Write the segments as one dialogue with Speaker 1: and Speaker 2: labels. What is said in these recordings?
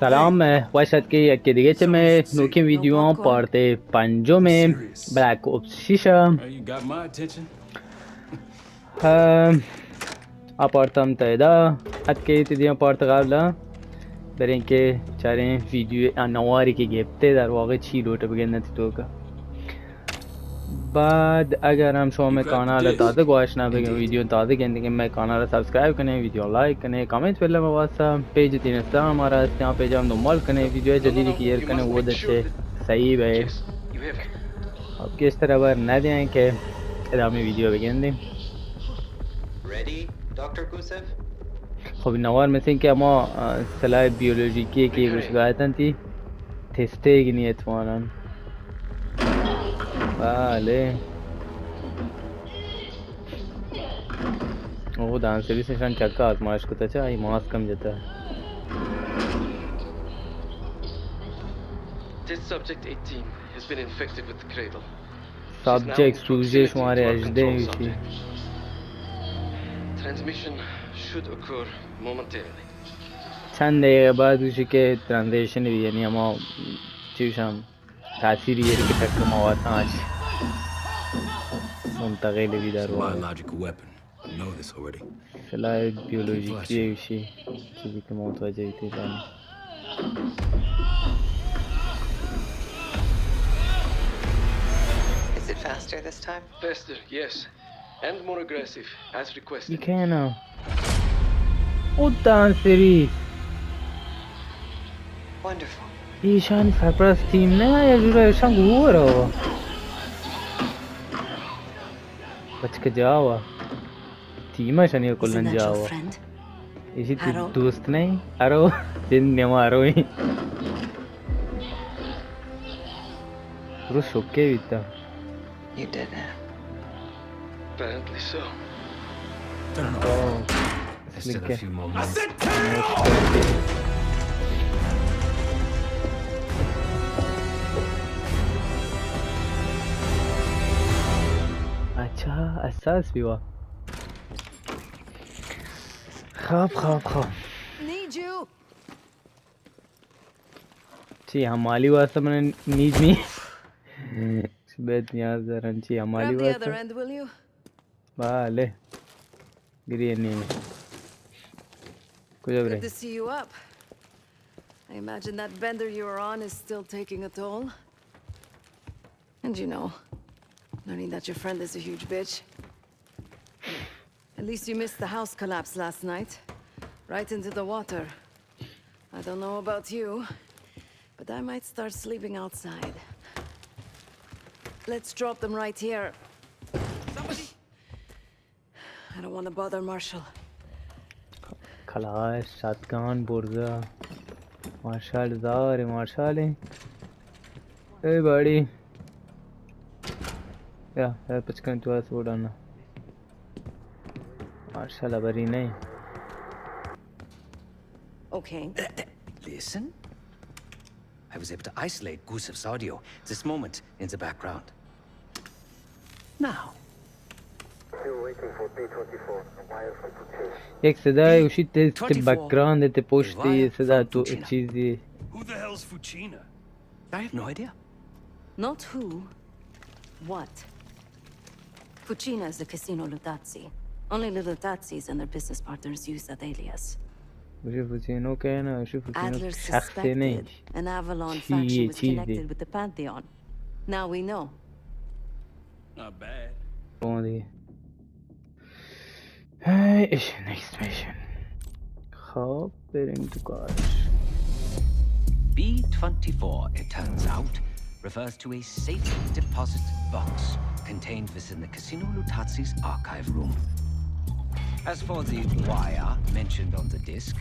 Speaker 1: سلام باشد که یکی دیگه چه نوکیم ویدیو هم پارت پنجم بلک اپس 6 پارتم تایدا حد که دیدیم پارت قبلا برای اینکه چاره ویدیو نواری که گفته در واقع چی رو بگن تو که بعد اگر هم شما کانال تازه گوش نبگم ویدیو تازه گندگی میں کانال سبسکرائب کرنے ویدیو لائک کرنے کامنٹ پہلے مواسا پیج اینسٹاگرام ہمارا ہے یہاں پیج ہم دنبال کرنے ویڈیو جدید کلیئر کرنے وہ دچے صحیح ہے اب کس طرح بار نہ دیں کہ ادامه ویدیو بگندیم خب نوار مثل اینکه ما سلاح بیولوژیکی که گوشگاهتن تی تسته گی نیت وانن بله वो डांस से भी सेशन चक्का आजमाइश को था ये मास कम जाता है
Speaker 2: This subject 18 has been infected with the cradle.
Speaker 1: Subject सूझे हमारे अजदे हुई
Speaker 2: Transmission should occur momentarily.
Speaker 1: चंद देर बाद उसी के ट्रांजिशन भी यानी हम चीज़ हम तासीर ये कि तक मवाद आज मुंतकिल भी दारू
Speaker 3: biological weapon. I know this already.
Speaker 1: सलाह बियोलॉजी की उसी चीज़ के मौत वजह थी जाने
Speaker 4: Is it faster this time?
Speaker 2: Faster, yes, and more aggressive, as requested.
Speaker 1: You can now. O danseri.
Speaker 4: Wonderful.
Speaker 1: İşan Cyprus team ne ya jura şan gura. बच के जाओ टीम है शनि कुल्लन जाओ इसी दोस्त नहीं अरो दिन ने मारो ही रुस ओके बिता
Speaker 4: You did it.
Speaker 2: Apparently so.
Speaker 3: There's still a few more minutes.
Speaker 1: अच्छा एहसास भी हुआ खाब खाब खाब
Speaker 4: Need you.
Speaker 1: जी हमारी वास्ते मैंने नीड नहीं बेत यार जरा जी हमारी
Speaker 4: Grab the other
Speaker 1: वास्ते
Speaker 4: end, will you?
Speaker 1: बाले ग्रीन नहीं कुछ अब
Speaker 4: Good to see you up. I imagine that bender you were on is still taking a toll. And you know, learning that your friend is a huge bitch. At least you missed the house collapse last night. Right into the water. I don't know about you, but I might start sleeping outside. Let's drop them right here. Somebody! I don't want to bother Marshall.
Speaker 1: खलास shotgun बुर्जा martial tsar marshal A बड़ी या 55 तो ऐसे उड़ाना martial अबरी नहीं
Speaker 4: Okay.
Speaker 5: Listen. I was able to isolate Gusev's audio this moment in the background. Now.
Speaker 6: Still waiting for P24, a wire from Putin.
Speaker 1: एक सदा है उसी ते बैकग्राउंड देते पोस्टी सदा तो चीज़ी
Speaker 3: Who the hell's Fucina?
Speaker 5: I have no idea.
Speaker 7: Not who, what. Fucina is the casino Lutazzi. Only the Lutazzis and their business partners use that alias.
Speaker 1: मुझे फुचीनो कहना उसी फुचीनो
Speaker 7: Adler
Speaker 1: शख्स से नहीं
Speaker 7: suspected an Avalon
Speaker 1: She-
Speaker 7: faction was
Speaker 1: she-
Speaker 7: connected with the Pantheon. Now we know.
Speaker 3: Not bad.
Speaker 1: कौन दी है is next mission comparing two cars
Speaker 5: B24, it turns out, refers to a safe deposit box contained within the Casino Lutazzi's archive room. As for the wire mentioned on the disc,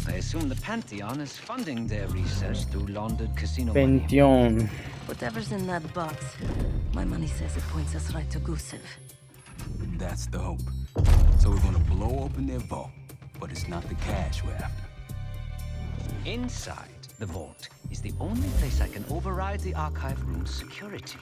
Speaker 5: I assume the Pantheon is funding their research through laundered casino money.
Speaker 1: पेंटियन
Speaker 7: Whatever's in that box, my money says it points us right to Gusev.
Speaker 3: That's the hope. So we're gonna blow open their vault, but it's not the cash we're after.
Speaker 5: Inside the vault is the only place I can override the archive room's security.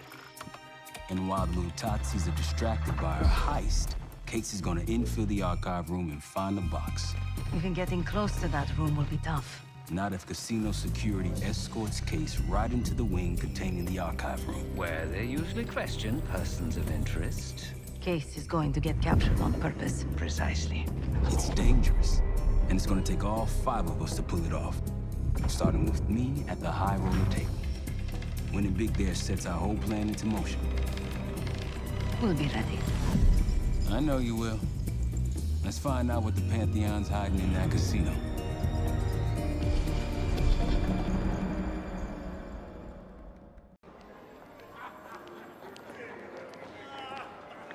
Speaker 3: And while the Lutazzis are distracted by our heist, Case is gonna infill the archive room and find the box.
Speaker 7: Even getting close to that room will be tough.
Speaker 3: Not if casino security escorts Case right into the wing containing the archive room.
Speaker 5: Where they usually question persons of interest.
Speaker 7: Case is going to get captured on purpose.
Speaker 5: Precisely.
Speaker 3: It's dangerous, and it's gonna take all 5 of us to pull it off. Starting with me at the high roller table. Winning big there sets our whole plan into motion.
Speaker 7: We'll be ready.
Speaker 3: I know you will. Let's find out what the Pantheon's hiding in that casino.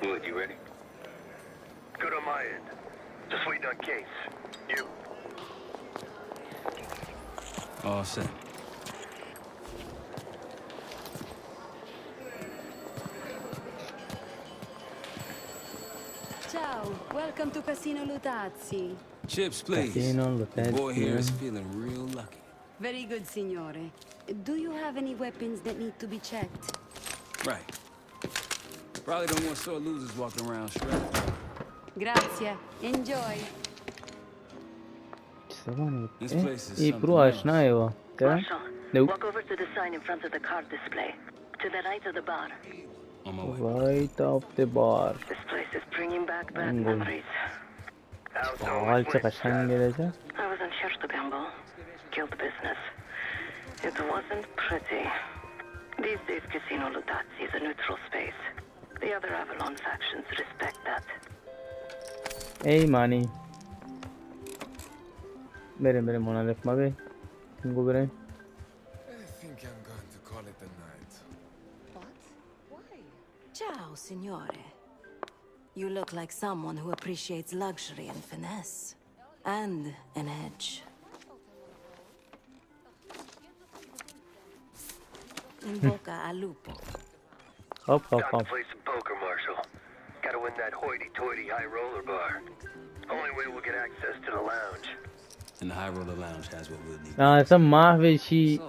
Speaker 6: Wood, you ready? Good on my end. Just waiting on Case. You?
Speaker 3: All set.
Speaker 8: Ciao, welcome to Casino Lutazzi.
Speaker 3: Chips, please.
Speaker 1: Casino
Speaker 3: The boy here is
Speaker 1: Lutazzi.
Speaker 3: feeling real lucky.
Speaker 8: Very good, signore. Do you have any weapons that need to be checked?
Speaker 3: Right. Probably don't want sore losers walking around strapped.
Speaker 8: Grazie. Enjoy.
Speaker 3: This place is
Speaker 1: ايه
Speaker 3: something
Speaker 1: برو آشنا है वो क्या Nope.
Speaker 9: Walk over to the sign in front of the card display. To the right of the bar.
Speaker 3: On my way.
Speaker 1: Right off the bar
Speaker 9: This place is bringing back bad
Speaker 1: Angle.
Speaker 9: memories.
Speaker 1: حال چه قشنگ گرفته
Speaker 9: I wasn't here to gamble. Guild business. It wasn't pretty. These days, Casino Lutazzi is a neutral space. The other Avalon factions respect that.
Speaker 1: ای مانی بریم منالف ما بی کنگو بریم
Speaker 10: I think I'm going to call it a night.
Speaker 7: Ciao, signore. You look like someone who appreciates luxury and finesse. And an edge. In boca al lupo.
Speaker 1: hop hop
Speaker 6: Time to
Speaker 1: hop
Speaker 6: play some poker, Marshal. Gotta win that hoity-toity high roller bar. Only way we'll get access to the lounge.
Speaker 3: And the high roller lounge has what we'll need.
Speaker 1: اصلا محو چی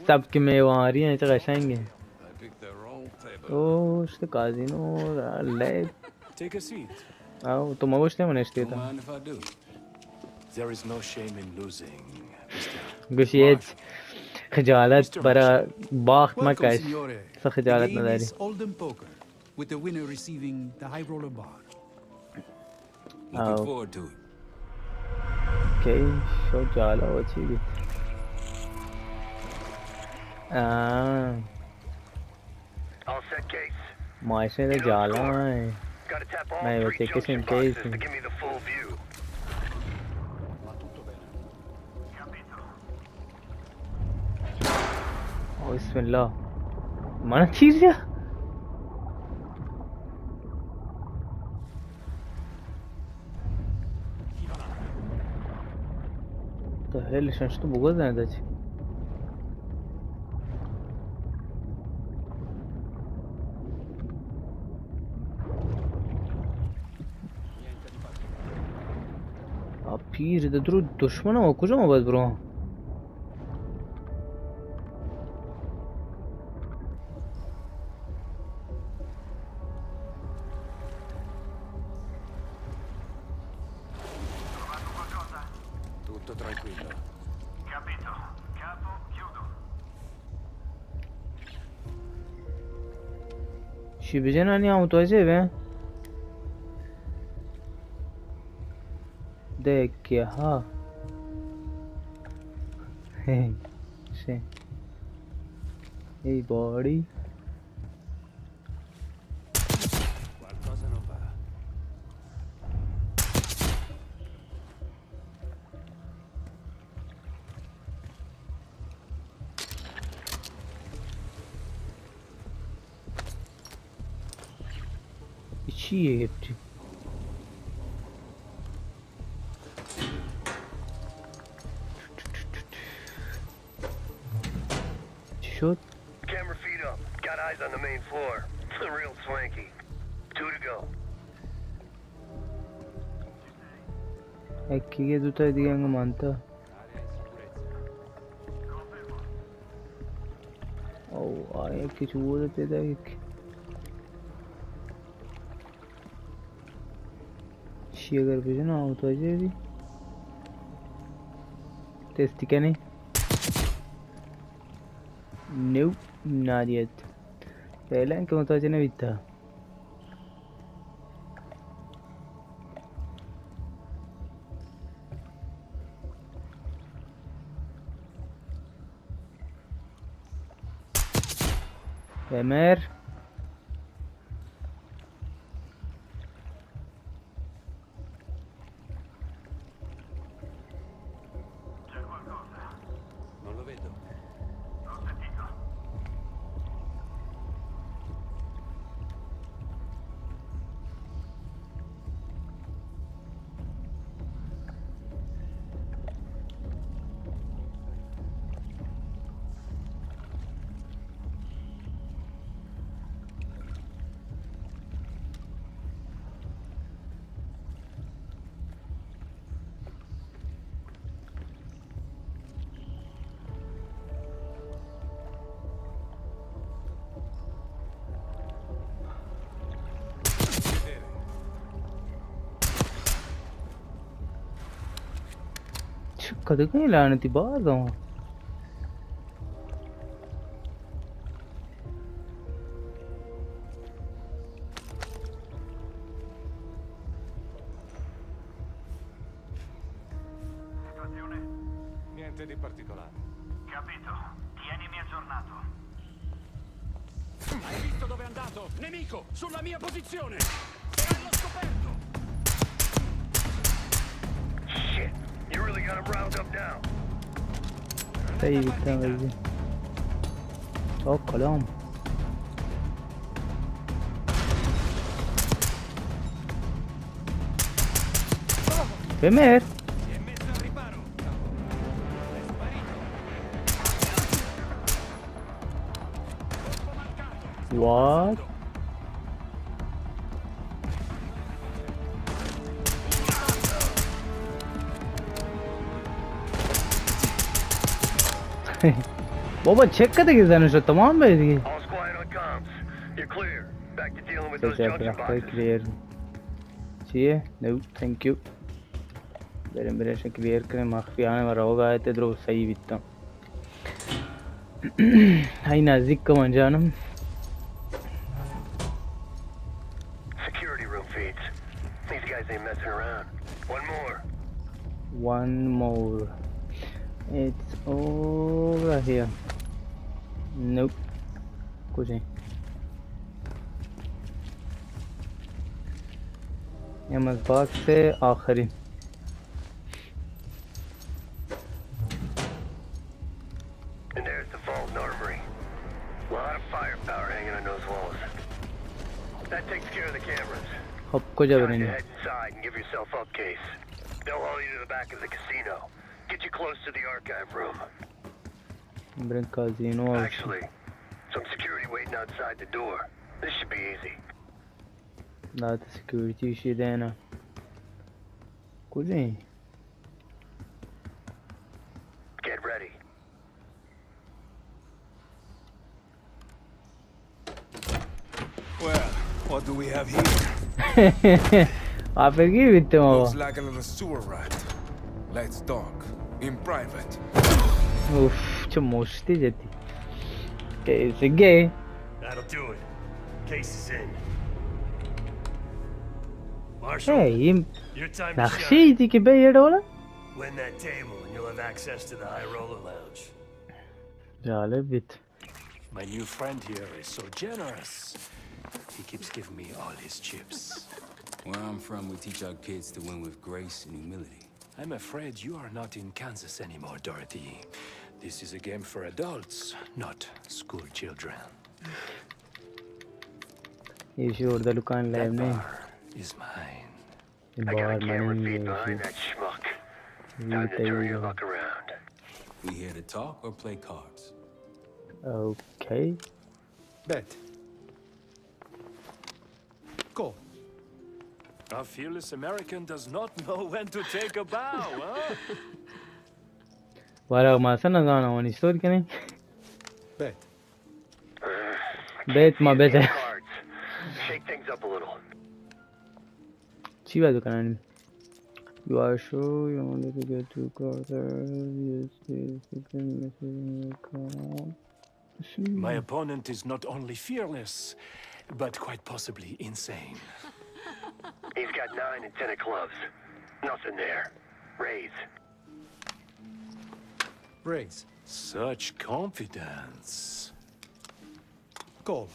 Speaker 1: سبک معماری ہے چه قشنگه
Speaker 10: I picked the wrong table.
Speaker 1: اوه işte کازینو لب
Speaker 10: Take a seat.
Speaker 1: او تو ما گوشته من
Speaker 3: Don't
Speaker 1: اشتیتا
Speaker 3: mind if I do.
Speaker 10: There is no shame in losing, Mr.
Speaker 1: گوشیت خجالت برا باخت
Speaker 11: Welcome,
Speaker 1: مکش
Speaker 11: signore.
Speaker 1: سا خجالت
Speaker 11: The game
Speaker 1: نداری
Speaker 11: is Hold'em poker, with the winner receiving the high roller bar.
Speaker 3: Looking
Speaker 1: Oh.
Speaker 3: forward to it.
Speaker 1: اوکی شو جالا و چی بیت آه
Speaker 6: All set, Case.
Speaker 1: ماشین ده جالا ہے
Speaker 6: Gotta tap all
Speaker 1: May I
Speaker 6: 3
Speaker 1: take this in
Speaker 6: junction boxes
Speaker 1: case?
Speaker 6: to give me the full view.
Speaker 1: او بسم الله mana تیر ya to hell schon što pogoda ne daći a pir da dru dushmana o kujama bad bro
Speaker 10: Tutto tranquillo.
Speaker 1: și bine ni am toate ve de que ha hey sí hey body
Speaker 10: Qualcosa non va.
Speaker 1: içi hepsi shoot
Speaker 6: Camera feed up. Got eyes on the main floor. Real swanky. 2 to go.
Speaker 1: ekkiga dutaydiganga manta oh ay kichu bo'ladi dedik shi agar bujana auto ajevi test kani Nope, not yet. Kailan kung to na bitta. Emer.
Speaker 10: Non lo vedo.
Speaker 1: Kadu kaya lanati bago.
Speaker 10: Niente di particolare.
Speaker 6: Capito. Tienimi aggiornato.
Speaker 10: Hai visto dove è andato? Nemico! Sulla mia posizione! Sei allo scoperto!
Speaker 6: Shit. You really got him riled up now.
Speaker 1: Stai bitta così. Oh colom. Emer.
Speaker 10: Si è messo al riparo! È sparito! Colpo marcato!
Speaker 1: What? Baba check करते किस जाने से तमाम बैठ गए
Speaker 6: All's quiet on comms. You're clear. Back to dealing with those
Speaker 1: अच्छा
Speaker 6: junction
Speaker 1: फिर
Speaker 6: boxes.
Speaker 1: Clear चाहिए no thank you मेरे से क्लियर करें माफी आने वाला होगा आए थे तो सही बिता हाय नाजिक का मंजानम
Speaker 6: Security room feeds. These guys ain't messing around.
Speaker 1: one more it's over here nope कुछ नहीं ये मज़बाक से आखिरी
Speaker 6: And there's the vault and armory. A lot of firepower hanging on those walls. That takes care of the cameras.
Speaker 1: आपको जब
Speaker 6: Time to
Speaker 1: नहीं
Speaker 6: head inside and give yourself up, Case. They'll haul you to the back of the casino. Get you close to the archive room.
Speaker 1: bring casino
Speaker 6: Actually, some security waiting outside the door. This should be easy.
Speaker 1: لا security شيء देना कुछ नहीं
Speaker 6: Get ready.
Speaker 10: Well, what do we have here?
Speaker 1: आप फिर की बीतते हो
Speaker 10: Looks like a little sewer rat. Let's talk. In private.
Speaker 1: उफ चमोशती जाती कैसे गए
Speaker 6: That'll do it. Case is in. Marshal,
Speaker 1: ये
Speaker 6: your time to
Speaker 1: نقشة
Speaker 6: shine.
Speaker 1: थी कि बे ये डोला
Speaker 6: Win that table and you'll have access to the High Roller Lounge.
Speaker 1: जाले बीत
Speaker 10: My new friend here is so generous. He keeps giving me all his chips.
Speaker 3: Where I'm from, we teach our kids to win with grace and humility.
Speaker 10: I'm afraid you are not in Kansas anymore, Dorothy. This is a game for adults, not school children.
Speaker 1: ये शोर दा दुकान live
Speaker 10: That
Speaker 1: नहीं
Speaker 10: bar is mine.
Speaker 6: I got a
Speaker 1: बाहर
Speaker 6: camera
Speaker 1: money
Speaker 6: feed
Speaker 1: नहीं
Speaker 6: behind
Speaker 1: है
Speaker 6: that schmuck.
Speaker 1: ये
Speaker 6: Time to turn your
Speaker 1: बताइए
Speaker 6: luck around.
Speaker 3: We here to talk or play cards?
Speaker 1: okay
Speaker 10: Bet. Go. A fearless American does not know when to take a bow, huh?
Speaker 1: वाला मासा ना जाना वानी store के नहीं
Speaker 10: Bet.
Speaker 1: बेट मा बेट है
Speaker 6: Cards. Shake things up a little.
Speaker 1: ची बात करना नहीं you are sure you wanted to get to quarter use this second message in your account
Speaker 10: My opponent is not only fearless, but quite possibly insane.
Speaker 6: He's got 9 and 10 of clubs. Nothing there. Raise.
Speaker 11: Raise.
Speaker 10: Such confidence.
Speaker 11: Call.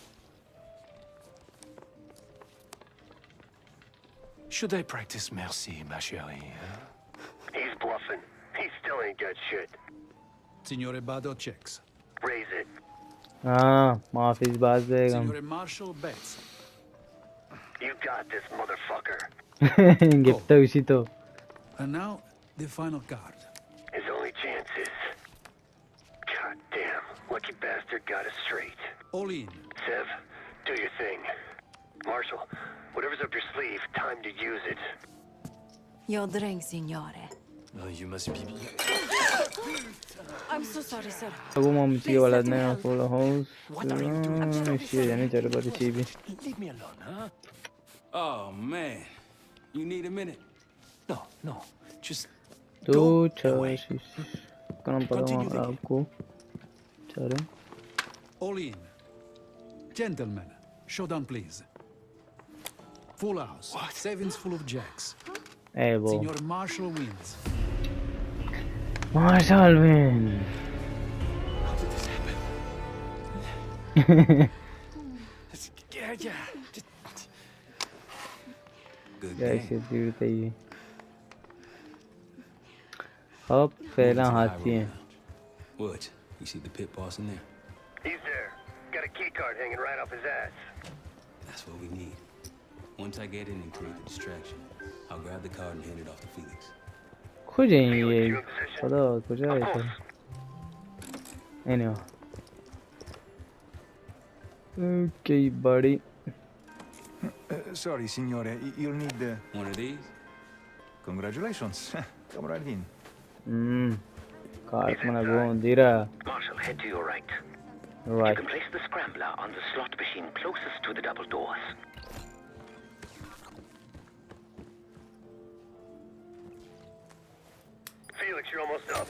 Speaker 10: Should I practice merci, ma chérie? Huh?
Speaker 6: He's bluffing. He still ain't got shit.
Speaker 11: Signore Bado checks.
Speaker 6: Raise it.
Speaker 1: हाँ माफिज बाज देगा
Speaker 11: Signore Marshall bets.
Speaker 6: You got this, motherfucker.
Speaker 1: Gift उसी तो
Speaker 11: And now, the final card.
Speaker 6: His only chance is... God damn. Lucky bastard got us straight.
Speaker 11: All in.
Speaker 6: Sev, do your thing. Marshall, whatever's up your sleeve, time to use it.
Speaker 7: Your drink, signore.
Speaker 10: Oh, you must be...
Speaker 7: I'm so sorry, sir.
Speaker 1: أبو مامتي ولدنا فول هوس شيء يعني جرب تشيبي
Speaker 10: Leave me alone, huh?
Speaker 3: Oh, man. You need a minute?
Speaker 10: No. Just
Speaker 1: दो चार कौन पता होगा आपको चलो
Speaker 11: All in. Gentlemen, showdown please. Full house.
Speaker 10: What?
Speaker 11: Sevens full of jacks.
Speaker 1: ए वो
Speaker 11: Signor Marshall wins.
Speaker 1: Marshall win
Speaker 10: How did this happen? Yeah.
Speaker 3: Good
Speaker 1: क्या
Speaker 3: game.
Speaker 1: इसे दिखता है अब पहला हाथी है
Speaker 3: What? You see the pit boss in there?
Speaker 6: He's there. Got a key card hanging right off his ass.
Speaker 3: That's what we need. Once I get in and create the distraction, I'll grab the card and hand it off to Felix.
Speaker 1: खुद ही ये पता कुछ है तो anyway okay buddy
Speaker 12: Sorry, signore. You'll need...
Speaker 3: One of these?
Speaker 12: Congratulations. Come right in.
Speaker 1: card mana go dira
Speaker 13: Marshall, head to your right.
Speaker 1: right
Speaker 13: You can place the scrambler on the slot machine closest to the double doors.
Speaker 6: Felix, you're almost up.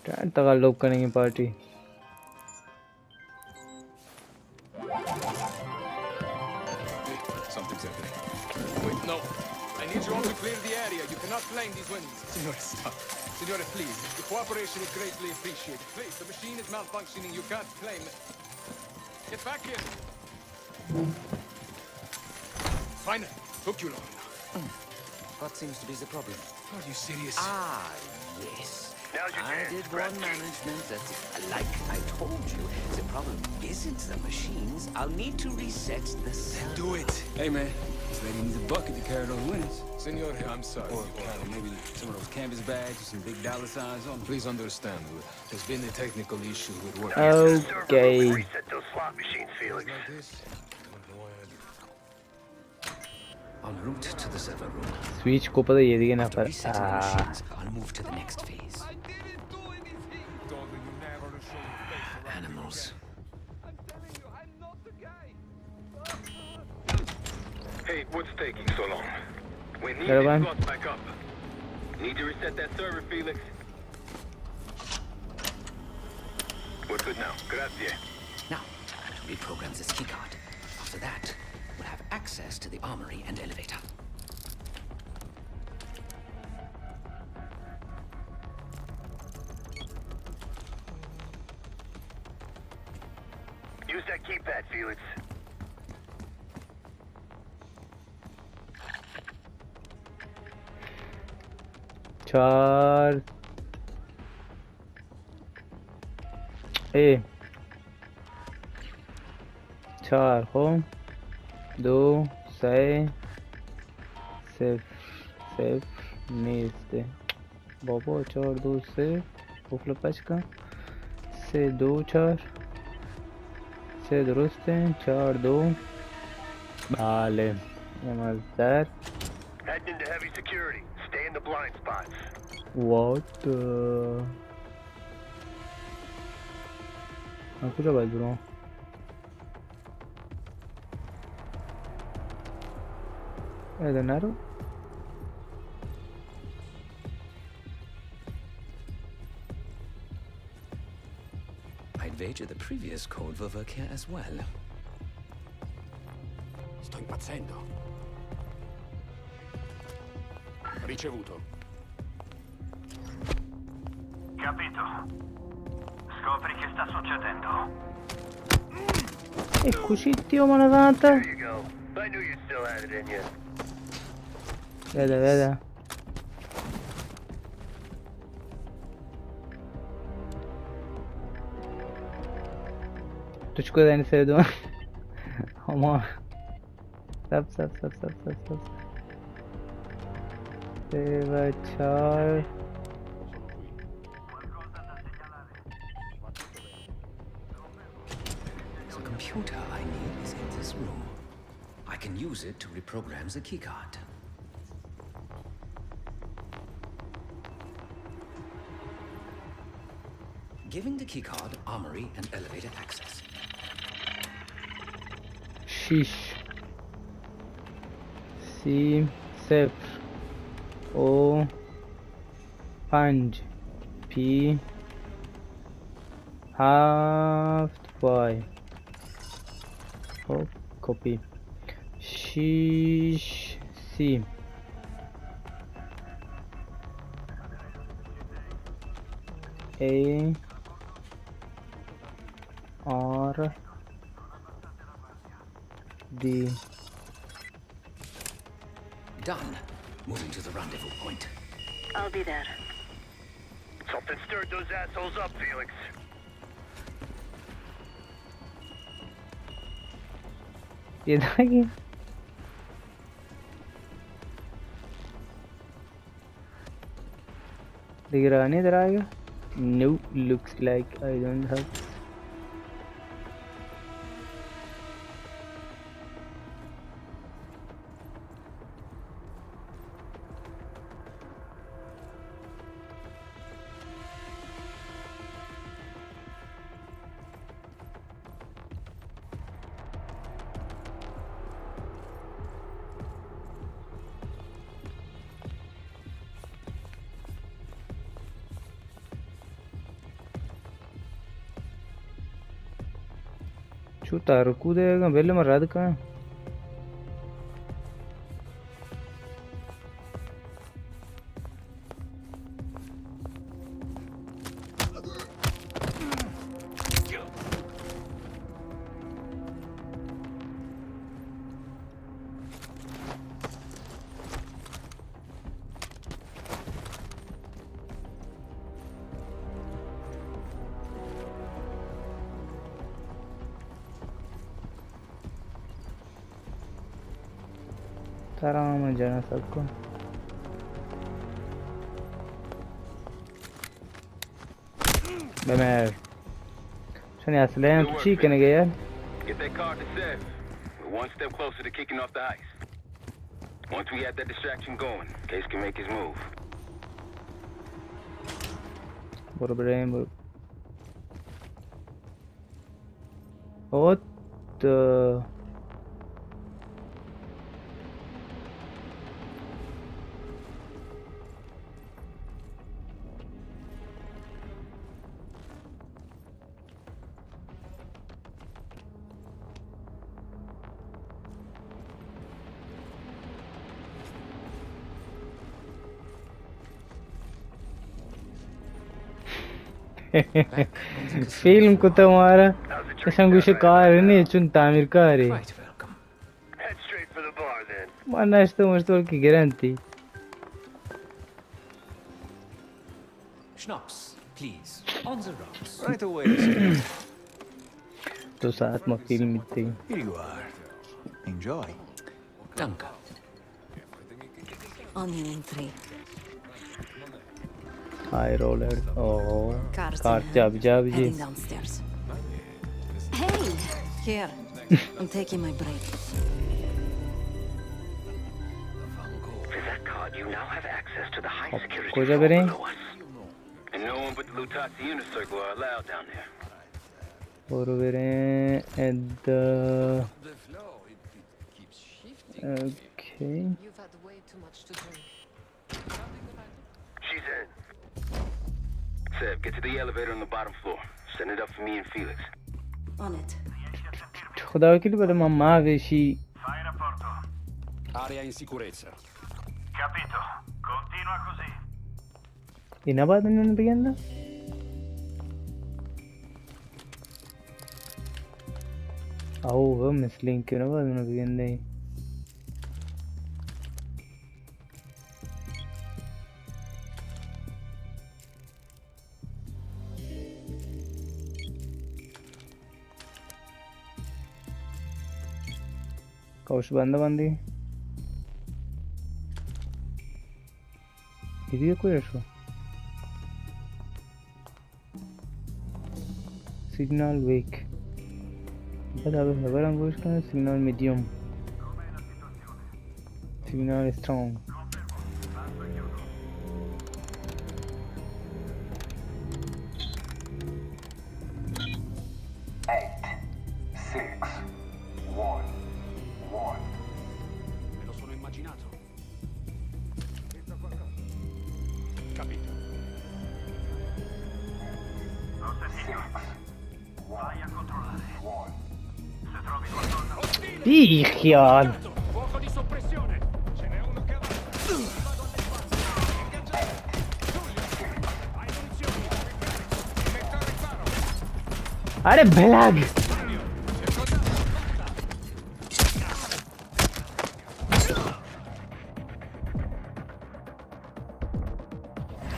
Speaker 1: क्या तगल्लुब करेंगे party
Speaker 14: Something's happening. Wait, no. I need you all to clear the area. You cannot claim these winnings. Signore, stop. Signore, please. Your cooperation is greatly appreciated. Please, the machine is malfunctioning. You can't claim it. Get back here. Finally. Took you long enough.
Speaker 5: What seems to be the problem?
Speaker 14: Are you serious?
Speaker 5: Ah, yes.
Speaker 6: Now's your
Speaker 5: I
Speaker 6: chance.
Speaker 5: did
Speaker 6: Grab
Speaker 5: warn
Speaker 6: the key.
Speaker 5: management that, like I told you, the problem isn't the machines. I'll need to reset the cell.
Speaker 14: Do it.
Speaker 3: Hey, man. This lady needs a bucket to carry those winners.
Speaker 14: Signore, I'm sorry.
Speaker 3: Or maybe some of those canvas bags with some big dollar signs on them.
Speaker 14: Please understand, there's been a technical issue with work.
Speaker 1: okay
Speaker 6: Reset those slot machines, Felix.
Speaker 14: Like this? Don't know why I did.
Speaker 5: En route to the server room.
Speaker 1: switch को पता ये दिखे ना
Speaker 5: After
Speaker 1: पर
Speaker 5: resetting the machines, I'll move to the next phase. Animals.
Speaker 6: Hey, what's taking so long? We need
Speaker 1: Caravan.
Speaker 6: these slots back up. Need to reset that server, Felix. We're good now. Grazie.
Speaker 5: Now, to reprogram this keycard. After that, we'll have access to the armory and elevator.
Speaker 6: Use that keypad, Felix.
Speaker 1: चार ए चार हो दो से सिर्फ नीचे बाबा चार दो से उफला पचका से दो चार से दुरुस्त है चार दो बाले मजदार
Speaker 6: Heading into heavy security. Stay in the blind spots.
Speaker 1: what aku coba bro ada naruh
Speaker 5: I'd wager the previous code will work here as well.
Speaker 10: Sto impazzendo. Ricevuto.
Speaker 6: Capito. Scopri che sta succedendo.
Speaker 1: E così Dio maledetta.
Speaker 6: There you go. I knew you still had it in you.
Speaker 1: Vede, vede. तुझको देने से दो हम सब अच्छा
Speaker 5: The computer I need is in this room. I can use it to reprogram the keycard. Giving the keycard armory and elevator access.
Speaker 1: शीश सी صفر او 5 پی 7 وای خب کپی 6 سی ای آر D.
Speaker 5: Done. Moving to the rendezvous point.
Speaker 9: I'll be there.
Speaker 6: Something stirred those assholes up, Felix.
Speaker 1: ये देखिए दिख रहा नहीं इधर आएगा no looks like I don't have Chuta, kudega, belli marrado ka. आराम जाना सबको بمار عشان يا سلام تشي كان جاي
Speaker 15: Get that card to Seth. We're one step closer to kicking off the ice. Once we have that distraction going, Case can make his move.
Speaker 1: بربرين what فيلم كنت مارا عشان قوش قارني كنت تعمل كاري ما ناشتو مشتول كي جرانتي
Speaker 5: Schnapps, please. On the rocks.
Speaker 12: Right away.
Speaker 1: 2 ساعات ما فيلم يتي
Speaker 12: Here you are. Enjoy.
Speaker 5: Danke.
Speaker 7: On the entry.
Speaker 1: High roller. Oh,
Speaker 7: Cars
Speaker 1: car
Speaker 7: in
Speaker 1: jab
Speaker 7: hand,
Speaker 1: jab
Speaker 7: heading
Speaker 1: ji.
Speaker 7: downstairs. Hey! Here. I'm taking my break.
Speaker 13: With that card, you now have access to the high security
Speaker 1: Kuja
Speaker 13: floor
Speaker 1: bere.
Speaker 13: below us.
Speaker 15: And no one but the Lutazzi inner circle are allowed down there.
Speaker 1: Orvere and okay.
Speaker 4: You've had way too much to drink.
Speaker 6: She's in.
Speaker 15: Seb, get to the elevator on the bottom floor. Send it up for me and Felix.
Speaker 7: On it.
Speaker 1: خدا وکیلی بده ما ماغشی.
Speaker 10: Area in sicurezza.
Speaker 6: Capito. Continua così.
Speaker 1: اینا باید اینو بگن. اوه مثل این که نباید اینو بگن. کاوش بندی gidiyor koyuyor signal weak beraber haberan koyuş kan signal medium signal strong خیال
Speaker 10: Fuoco di soppressione. Ce n'è uno che va.
Speaker 1: अरे भलाग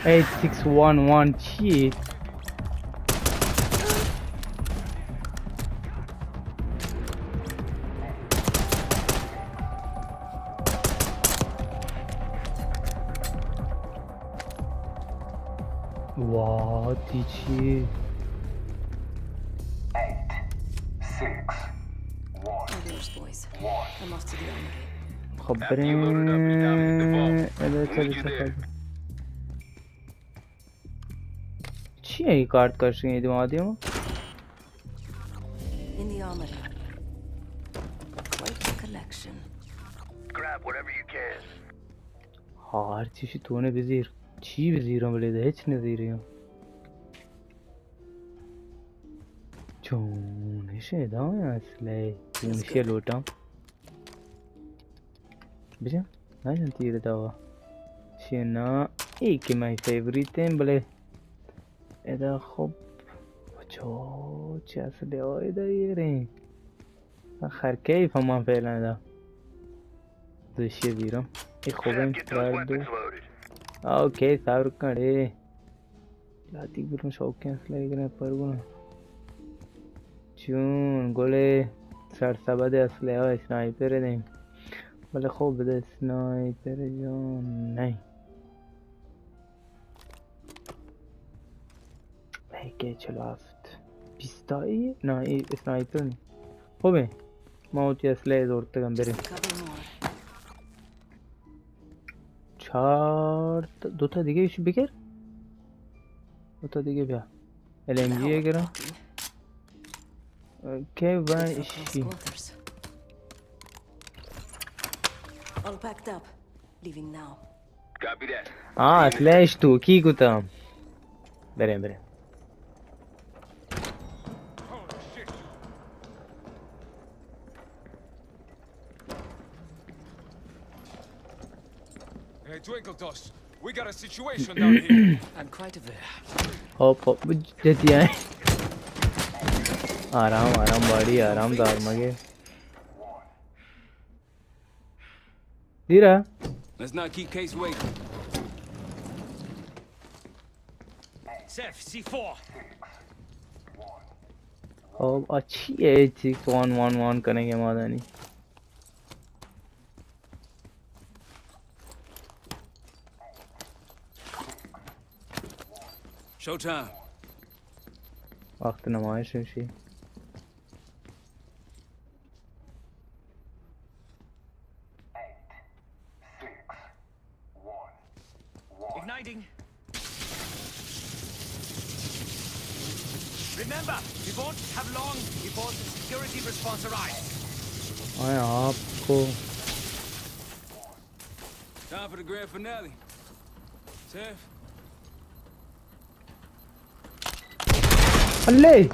Speaker 1: 8611 cheat. What did she?
Speaker 6: 8, 6, 1.
Speaker 7: Adios, boys. I'm off to the armory.
Speaker 1: خبرين چی این کارت کشی دمادیم؟
Speaker 7: In the armory. Quite a collection.
Speaker 6: Grab whatever you can.
Speaker 1: هر چیزی تونه بزیر چی بزیرم ولی هیچ نزیریم چونش ادامه اصله چونشی لوتم بجم نجم تیر دوا شنا ای که مای فیوریتیم بله ادا خوب چو چه اصله آی دا یرین آخر کیف هم فعلا دا زشی زیرم ای خوبیم دردو اوكي صبر करे लाती बिल्कुल शौक के असला इकने पर गुना चून गोले 60 बदे असले है स्नाइपर है नहीं भले खूब बदे स्नाइपर जो नहीं भाई के चलास्ट पिस्ताई ना ये स्नाइपर नहीं हो बे माउथ असले जोरते गंभीर دو تا دیگه ایشو بگیر دو تا دیگه بیا LMG گرم اوکی و ایشی
Speaker 7: All packed up. Leaving now.
Speaker 15: Copy that.
Speaker 1: اسلحهش تو کی گفتم بریم
Speaker 14: Hey, Twinkletos, we got a situation down here.
Speaker 10: I'm quite aware.
Speaker 1: hop जती है आराम बड़ी आरामदार मगे धीरा
Speaker 3: Let's not keep Case waiting.
Speaker 10: Seth, C4.
Speaker 1: अब अच्छी है 6111 करेंगे मादानी
Speaker 3: Showtime.
Speaker 1: वक्त नमाइश है she
Speaker 10: Igniting. Remember, we won't have long before the security response arrives.
Speaker 1: आए आपको
Speaker 3: Time for the grand finale. Seth.
Speaker 1: الله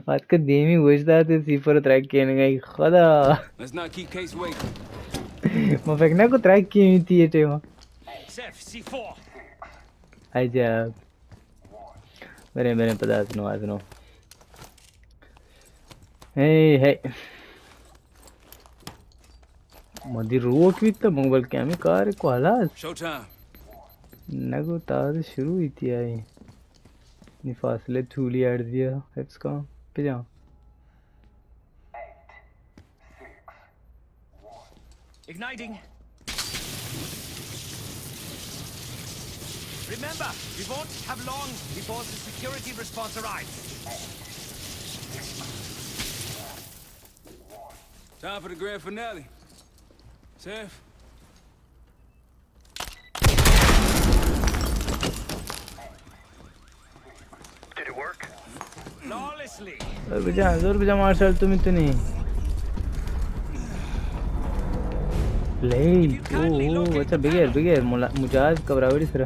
Speaker 1: هتقدمي وش ذات صفر تراكين غي خدا
Speaker 3: Let's not keep Case waiting.
Speaker 1: ما فكنا كنت تراكين انتي تيما
Speaker 10: Chef, C4.
Speaker 1: عجب برين بدأ أذنو هي ما دي روك بيتا موبايل كامي كار को خلاص
Speaker 3: Showtime.
Speaker 1: नगो ताज़ शुरू हुई थी आई निफासले थूली ऐड दिया हिप्स का pizza
Speaker 10: Igniting. Remember, we won't have long before the security response arrives.
Speaker 3: Time for the grand finale. Chef.
Speaker 6: Did it work?
Speaker 10: Flawlessly.
Speaker 1: जोर बजा martial तुम इतनी ले ओ अच्छा बिगेर मुजाज कबरावड़ी सर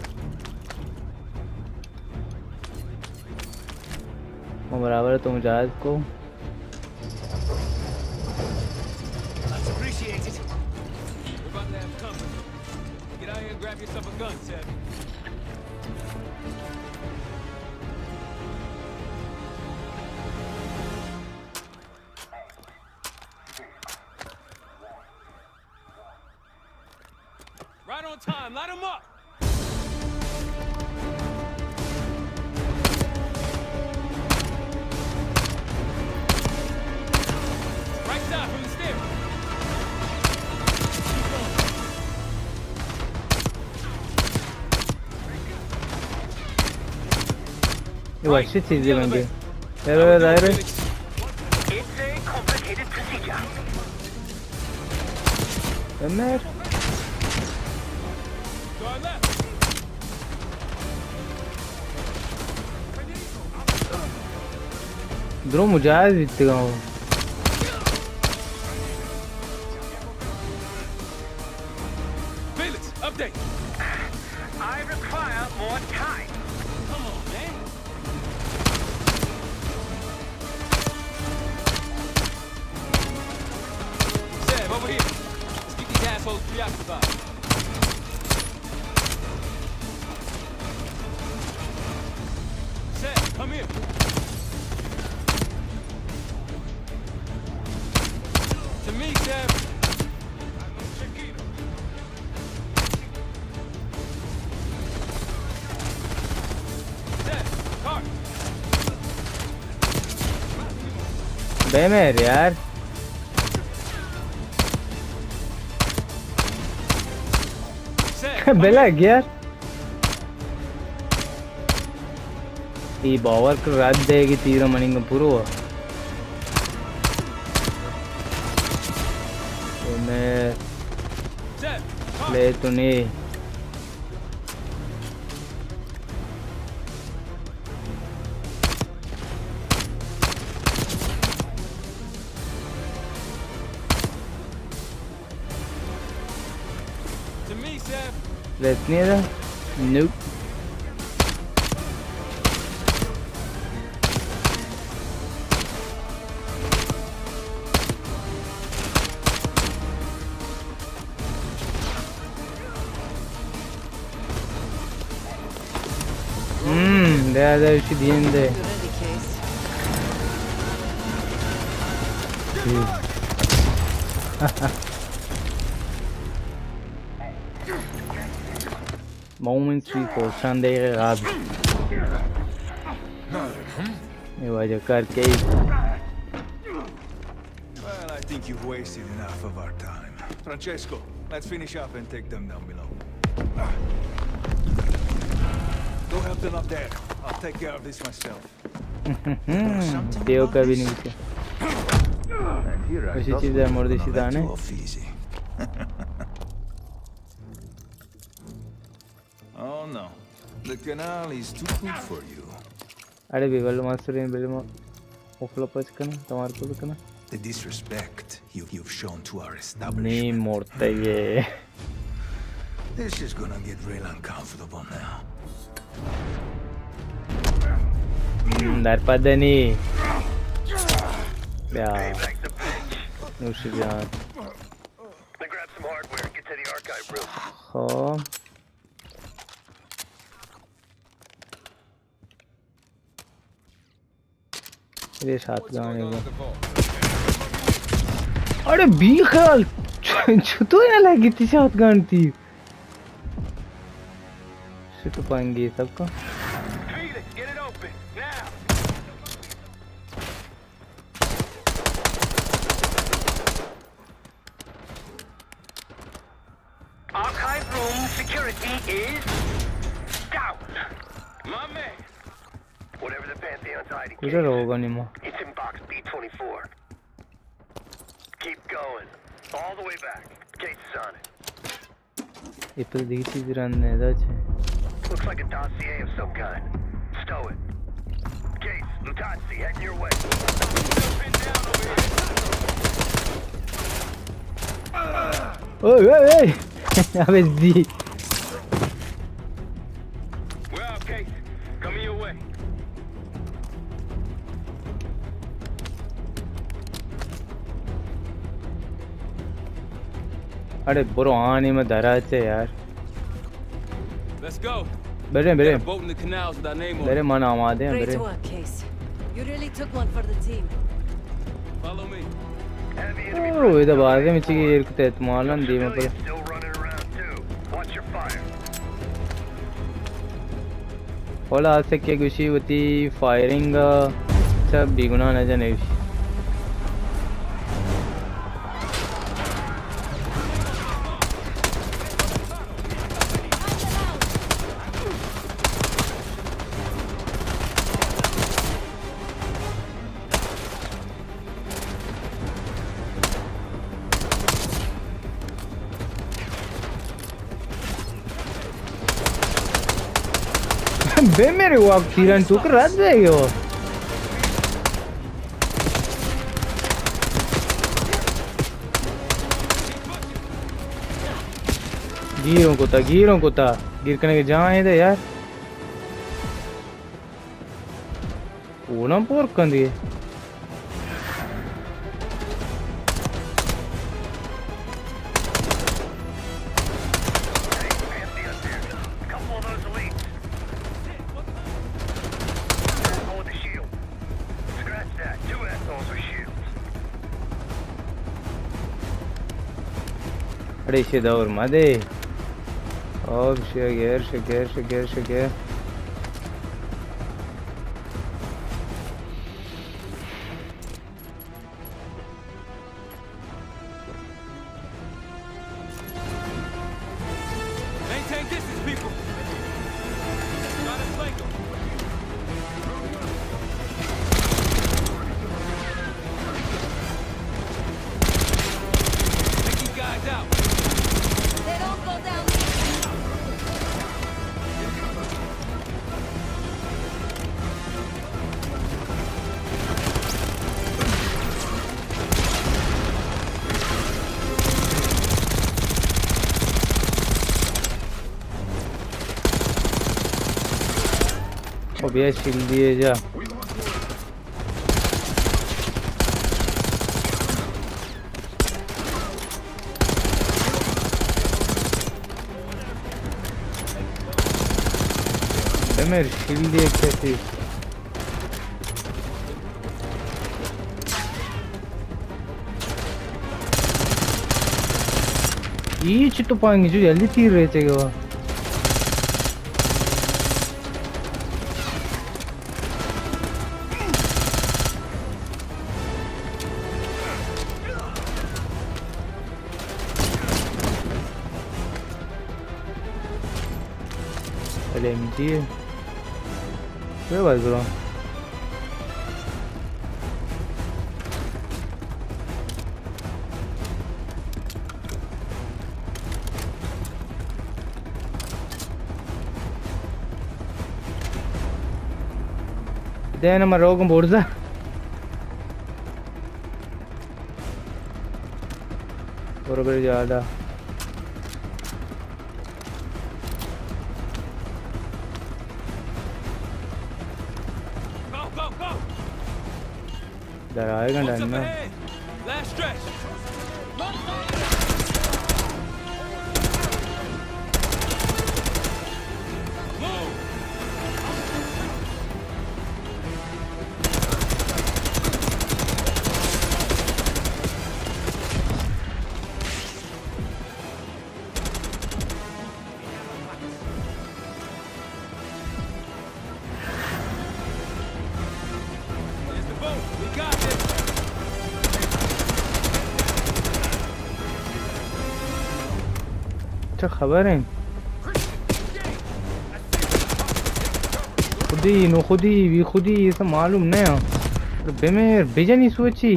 Speaker 1: बराबर तो मुजाज को
Speaker 10: That's appreciated.
Speaker 3: We're about to have company. Get out here and grab yourself a gun, Chef. Right on time, light him up! Right side from the stairs.
Speaker 1: ये अच्छी चीज़ें बन गई अरे
Speaker 6: It's a complicated procedure.
Speaker 1: Amar
Speaker 3: Guard left.
Speaker 1: द्रो मुजाज इतना
Speaker 3: Felix, update.
Speaker 6: I require more time.
Speaker 3: Come on, man. Chef, over here. Let's keep these assholes preoccupied. Chef, come here. To me, Chef. Chef, car.
Speaker 1: बेमेर यार बेला यार ಈ ಬಾವರ್ ರಾಜ್ಯ ಹೇಗೆ ತೀರ ಮನಿಂಗ ಪುರುವ ಒಮ್ಮೆ ಲೇ ತುನಿ
Speaker 3: To me, Chef.
Speaker 1: Let's neither. Nope. There should be in there. Moments before Sunday Rab. It was a car case.
Speaker 12: Well, I think you've wasted enough of our time. Francesco, let's finish up and take them down below. Go help them up there. I'll take care of this myself.
Speaker 1: Teo का भी नहीं किया उसी चीज़ है Modi सीधाने
Speaker 12: Oh no, the canal is too good for you.
Speaker 1: अरे बिगल master in बिगल मा ओफला पच करना तुम्हारे को करना
Speaker 12: The disrespect you've shown to our establishment.
Speaker 1: नहीं मोड़ता ये
Speaker 12: This is gonna get real uncomfortable now.
Speaker 1: daripada ni. Ya. Nushiyan.
Speaker 6: Grab some hardware and get to the archive room.
Speaker 1: خب ये shotgun है वो अरे बी ख्याल तो यहाँ लगी थी shotgun थी शूट पाएंगे ये सबका
Speaker 6: Archive room security is down. My man. Whatever the Pantheon's hiding.
Speaker 1: कुछ होगा नहीं माँ
Speaker 6: It's in box B24. Keep going. All the way back. Case is on it.
Speaker 1: ये तो देखी चीज़ रन है इधर से
Speaker 6: Looks like a dossier of some kind. Stow it. Case, Lutazzi, heading your way.
Speaker 1: ओए ओए ओए अबे जी
Speaker 15: We're out, Case. Coming your way.
Speaker 1: अरे बुरो आने में धरा है यार
Speaker 3: Let's go.
Speaker 1: बेरे बेरे
Speaker 3: Got a boat in the canals with our name on
Speaker 1: बेरे
Speaker 3: it.
Speaker 1: मन आमादे हैं
Speaker 4: Great
Speaker 1: बेरे
Speaker 4: work, Case. You really took one for the team.
Speaker 3: Follow me.
Speaker 1: ओह इधर बाहर के मिची की ये कुछ एतमालन दी में पर
Speaker 6: Still running around too. Watch your fire.
Speaker 1: होला आज से क्या गुशी होती फायरिंग सब बिगुना न जाने बे मेरे वो अब तीरन टूक रह जाएगी वो गिरों को था गिर करने के जहाँ है यार वो ना पोर कर दिए अरे इसे दौर मदे अब शगेर
Speaker 3: Maintain distance, people. Try to flank them. Take these guys out.
Speaker 4: They don't go down.
Speaker 1: अब ये शील्ड दिए जा मेरे शील्ड दिए कैसी ये चिट्टू पाएंगे जो जल्दी तीर रहे थे वो LMG ¿qué va bro? Then I'm a rogue borza. बरोबर ज़्यादा इधर आएगा डैन में
Speaker 10: Last stretch.
Speaker 1: क्या खबर है खुदी ये सब मालूम नहीं बेमेर बेजनी सोची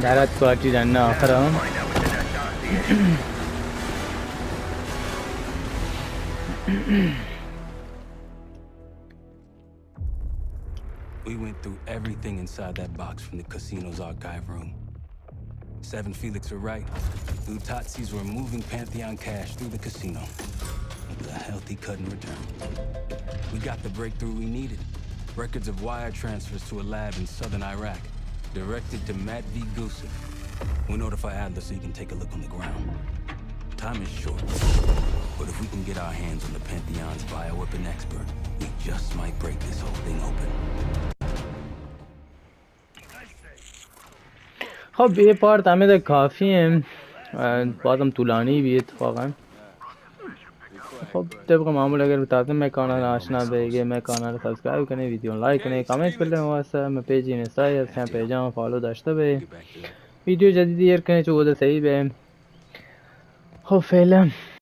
Speaker 1: दारात क्वालिटी जानना आखिर
Speaker 3: We went through everything inside that box from the casino's archive room. 7 Felix were right. Lutazis were moving Pantheon cash through the casino with a healthy cut in return. We got the breakthrough we needed. Records of wire transfers to a lab in southern Iraq, directed to Matt V. Gusev. We'll notify Adler so he can take a look on the ground. Time is short, but if we can get our hands on the Pantheon's bioweapon expert, we just might break this whole thing open.
Speaker 1: خب ये part हमें तो काफ़ी है बहुत हम Tulane भी इत्तफाक़न खब तब का मामूल अगर बताते हैं मैं काना आशना बेगे मैं काना सब्सक्राइब करें वीडियो लाइक करें कमेंट कर लें वासा मैं पेज इन साइड से पेज जाऊँ फॉलो दश्ता बे वीडियो जल्दी देर करें जो वो तो सही बे हो फिल्म